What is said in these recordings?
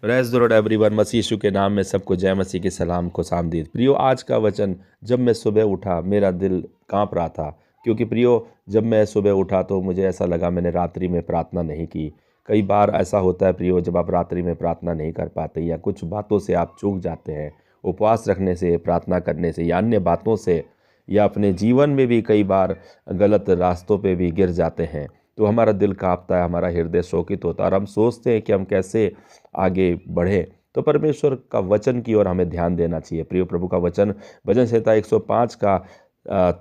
Praise the lord everyone. मसीह यीशु के नाम में सबको जय मसीह के सलाम को सामदीद। प्रियो, आज का वचन, जब मैं सुबह उठा मेरा दिल कांप रहा था, क्योंकि प्रियो जब मैं सुबह उठा तो मुझे ऐसा लगा मैंने रात्रि में प्रार्थना नहीं की। कई बार ऐसा होता है प्रियो, जब आप रात्रि में प्रार्थना नहीं कर पाते या कुछ बातों से आप चूक जाते हैं, उपवास रखने से, प्रार्थना करने से या अन्य बातों से, या अपने जीवन में भी कई बार गलत रास्तों पे भी गिर जाते हैं, तो हमारा दिल कांपता है, हमारा हृदय शोकित होता है और हम सोचते हैं कि हम कैसे आगे बढ़ें। तो परमेश्वर का वचन की ओर हमें ध्यान देना चाहिए। प्रिय प्रभु का वचन भजन संहिता 105 का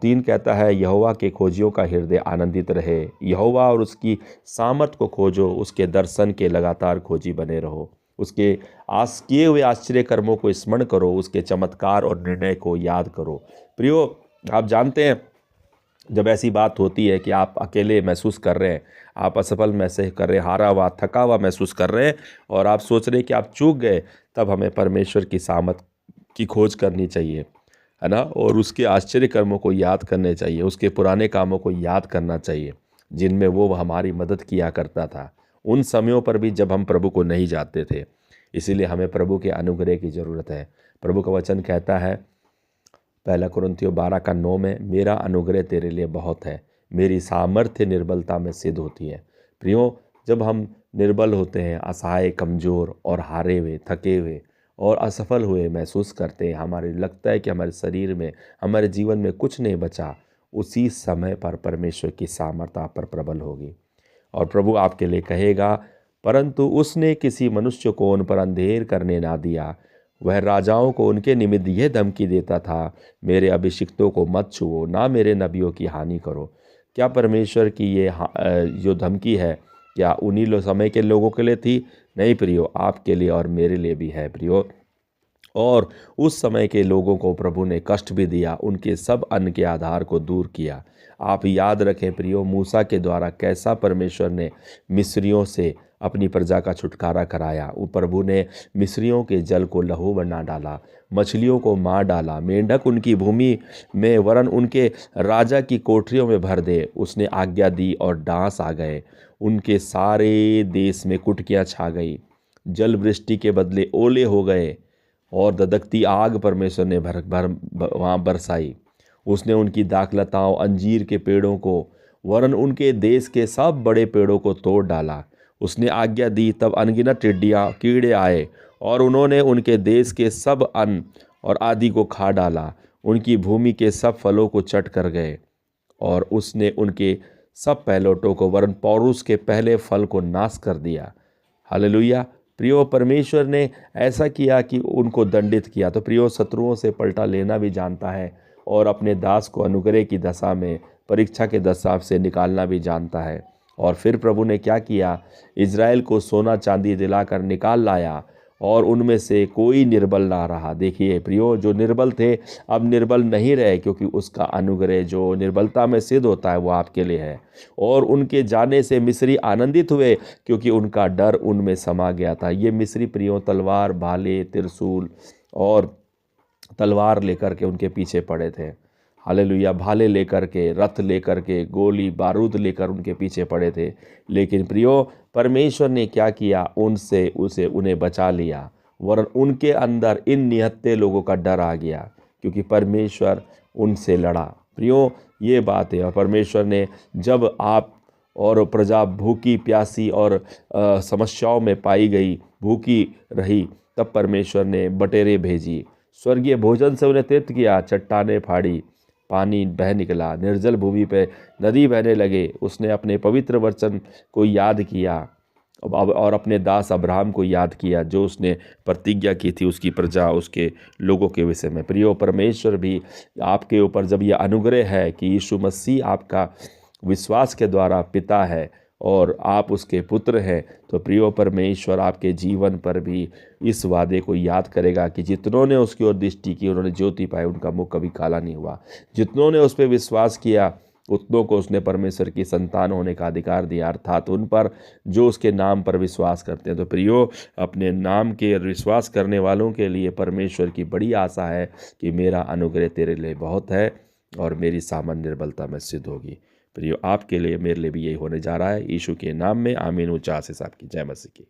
3 कहता है, यहोवा के खोजियों का हृदय आनंदित रहे। यहोवा और उसकी सामर्थ को खोजो, उसके दर्शन के लगातार खोजी बने रहो। उसके किए हुए आश्चर्य कर्मों को स्मरण करो, उसके चमत्कार और निर्णय को याद करो। प्रियो, आप जानते हैं, जब ऐसी बात होती है कि आप अकेले महसूस कर रहे हैं, आप असफल महसूस कर रहे हैं, हारा हुआ थका हुआ महसूस कर रहे हैं और आप सोच रहे हैं कि आप चूक गए, तब हमें परमेश्वर की सामर्थ की खोज करनी चाहिए, है ना। और उसके आश्चर्य कर्मों को याद करने चाहिए, उसके पुराने कामों को याद करना चाहिए जिनमें वो हमारी मदद किया करता था, उन समयों पर भी जब हम प्रभु को नहीं जानते थे। इसीलिए हमें प्रभु के अनुग्रह की ज़रूरत है। प्रभु का वचन कहता है, पहला कुरिन्थियों 12:9 में, मेरा अनुग्रह तेरे लिए बहुत है, मेरी सामर्थ्य निर्बलता में सिद्ध होती है। प्रियो, जब हम निर्बल होते हैं, असहाय, कमज़ोर और हारे हुए, थके हुए और असफल हुए महसूस करते हैं, हमारे लगता है कि हमारे शरीर में, हमारे जीवन में कुछ नहीं बचा, उसी समय पर परमेश्वर की सामर्थ आप पर प्रबल होगी और प्रभु आपके लिए कहेगा, परंतु उसने किसी मनुष्य को उन पर अंधेर करने ना दिया। वह राजाओं को उनके निमित्त यह धमकी देता था, मेरे अभिषिक्तों को मत छुओ, ना मेरे नबियों की हानि करो। क्या परमेश्वर की ये जो धमकी है, क्या उन्हीं समय के लोगों के लिए थी? नहीं प्रियो, आपके लिए और मेरे लिए भी है प्रियो। और उस समय के लोगों को प्रभु ने कष्ट भी दिया, उनके सब अन्न के आधार को दूर किया। आप याद रखें प्रियो, मूसा के द्वारा कैसा परमेश्वर ने मिस्रियों से अपनी प्रजा का छुटकारा कराया। प्रभु ने मिस्रियों के जल को लहू बना डाला, मछलियों को मार डाला, मेंढक उनकी भूमि में वरन उनके राजा की कोठरियों में भर दे। उसने आज्ञा दी और डांस आ गए, उनके सारे देश में कुटकियाँ छा गई, जल वृष्टि के बदले ओले हो गए और ददकती आग परमेश्वर ने वहाँ बरसाई। उसने उनकी दाखलताओं, अंजीर के पेड़ों को वरन उनके देश के सब बड़े पेड़ों को तोड़ डाला। उसने आज्ञा दी, तब अनगिनत टिड्डियाँ, कीड़े आए और उन्होंने उनके देश के सब अन्न और आदि को खा डाला। उनकी भूमि के सब फलों को चट कर गए और उसने उनके सब पहलौठों को वरन पौरुष के पहले फल को नाश कर दिया। हालेलुया। प्रियो, परमेश्वर ने ऐसा किया कि उनको दंडित किया। तो प्रियो, शत्रुओं से पलटा लेना भी जानता है और अपने दास को अनुग्रह की दशा में, परीक्षा के दशा से निकालना भी जानता है। और फिर प्रभु ने क्या किया, इज़राइल को सोना चांदी दिलाकर निकाल लाया और उनमें से कोई निर्बल ना रहा। देखिए प्रियो, जो निर्बल थे अब निर्बल नहीं रहे, क्योंकि उसका अनुग्रह जो निर्बलता में सिद्ध होता है वो आपके लिए है। और उनके जाने से मिस्री आनंदित हुए, क्योंकि उनका डर उनमें समा गया था। ये मिस्री प्रियो तलवार, भाले, त्रिशूल और तलवार लेकर के उनके पीछे पड़े थे। हालेलुया। भाले लेकर के, रथ लेकर के, गोली बारूद लेकर उनके पीछे पड़े थे। लेकिन प्रियो, परमेश्वर ने क्या किया, उन्हें बचा लिया, वरन उनके अंदर इन निहत्थे लोगों का डर आ गया, क्योंकि परमेश्वर उनसे लड़ा। प्रियो, ये बात है। और परमेश्वर ने, जब आप और प्रजा भूखी प्यासी और समस्याओं में पाई गई, भूखी रही, तब परमेश्वर ने बटेरें भेजी, स्वर्गीय भोजन से उन्हें तृप्त किया। चट्टानें फाड़ी, पानी बह निकला, निर्जल भूमि पे नदी बहने लगे। उसने अपने पवित्र वचन को याद किया और अपने दास अब्राहम को याद किया, जो उसने प्रतिज्ञा की थी उसकी प्रजा, उसके लोगों के विषय में। प्रियो, परमेश्वर भी आपके ऊपर, जब यह अनुग्रह है कि यीशु मसीह आपका विश्वास के द्वारा पिता है और आप उसके पुत्र हैं, तो प्रियो, परमेश्वर आपके जीवन पर भी इस वादे को याद करेगा कि जितनों ने उसकी ओर दृष्टि की उन्होंने ज्योति पाई, उनका मुख कभी काला नहीं हुआ। जितनों ने उस पर विश्वास किया, उतनों को उसने परमेश्वर की संतान होने का अधिकार दिया, अर्थात उन पर जो उसके नाम पर विश्वास करते हैं। तो प्रियो, अपने नाम के विश्वास करने वालों के लिए परमेश्वर की बड़ी आशा है कि मेरा अनुग्रह तेरे लिए बहुत है और मेरी सामान्य निर्बलता में सिद्ध होगी। प्रियो, आपके लिए, मेरे लिए भी यही होने जा रहा है। यीशु के नाम में आमीन। ऊंचा से आपकी जय मसीह की।